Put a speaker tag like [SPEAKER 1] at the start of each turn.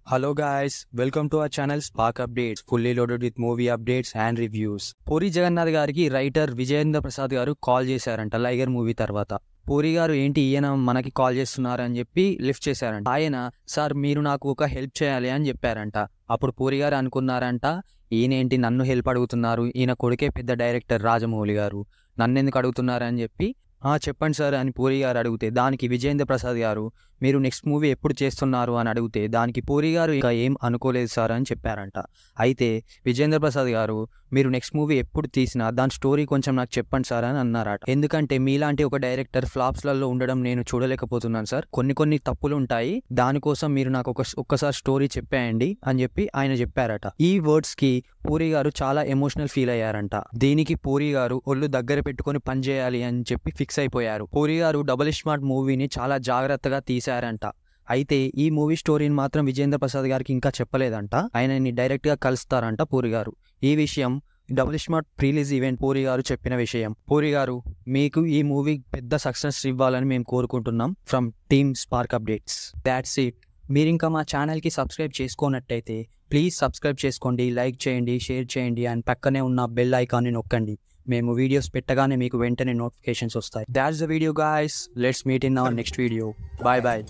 [SPEAKER 1] Hello guys, welcome to our channel Spark Updates, fully loaded with movie updates and reviews. Puri Jagannadh గారికి writer Vijayendra Prasad గారు call చేశారంట లైగర్ movie తర్వాత. పూరి గారు ఏంటి ఈయన మనకి కాల్ చేస్తున్నారు అని చెప్పి లిఫ్ట్ చేశారంట. ఆయన సార్ మీరు నాకు ఒక హెల్ప్ చేయాలి అని చెప్పారంట. అప్పుడు పూరి గారు అనుకున్నారంట ఈయనేంటి నన్ను హెల్ప్ అడుగుతున్నారు, ఈయన కొడుకే పెద్ద డైరెక్టర్ రాజమౌళి గారు, నన్ను ఎందుకు అడుగుతున్నారు అని చెప్పి చెప్పండి సార్ అని పూరి గారు అడిగితే దానికి విజయేంద్ర ప్రసాద్ గారు మీరు నెక్స్ట్ మూవీ ఎప్పుడు చేస్తున్నారు అని అడిగితే దానికి పూరి గారు ఇంకా ఏం అనుకోలేదు సార్ అని చెప్పారంట. అయితే విజయేంద్ర ప్రసాద్ గారు మీరు నెక్స్ట్ మూవీ ఎప్పుడు తీసినా దాని స్టోరీ కొంచెం నాకు చెప్పండి సార్ అని అన్నారట. ఎందుకంటే మీలాంటి ఒక డైరెక్టర్ ఫ్లాప్స్లలో ఉండడం నేను చూడలేకపోతున్నాను సార్, కొన్ని తప్పులు ఉంటాయి, దానికోసం మీరు నాకు ఒక్కసారి స్టోరీ చెప్పేయండి అని చెప్పి ఆయన చెప్పారట. ఈ వర్డ్స్ కి పూరి గారు చాలా ఎమోషనల్ ఫీల్ అయ్యారంట. దీనికి పూరి గారు ఒళ్ళు దగ్గర పెట్టుకొని పని చేయాలి అని చెప్పి ఫిక్స్ అయిపోయారు. పూరి గారు డబుల్ స్మార్ట్ మూవీని చాలా జాగ్రత్తగా తీశారంట. అయితే ఈ మూవీ స్టోరీని మాత్రం విజయేంద్ర ప్రసాద్ గారికి ఇంకా చెప్పలేదంట. ఆయనని డైరెక్ట్ గా కలుస్తారంట పూరి గారు. ఈ విషయం డబుల్ స్మార్ట్ ప్రీలీజ్ ఈవెంట్ పూరి గారు చెప్పిన విషయం. పూరి గారు మీకు ఈ మూవీ పెద్ద సక్సెస్ ఇవ్వాలని మేము కోరుకుంటున్నాం from team spark updates. That's it. మీరు ఇంకా మా ఛానల్కి సబ్స్క్రైబ్ చేసుకోనట్టయితే ప్లీజ్ సబ్స్క్రైబ్ చేసుకోండి, లైక్ చేయండి, షేర్ చేయండి అండ్ పక్కనే ఉన్న బెల్ ఐకాన్ని నొక్కండి. మేము వీడియోస్ పెట్టగానే మీకు వెంటనే నోటిఫికేషన్స్ వస్తాయి. That's the video guys. Let's meet in our next video. Bye bye.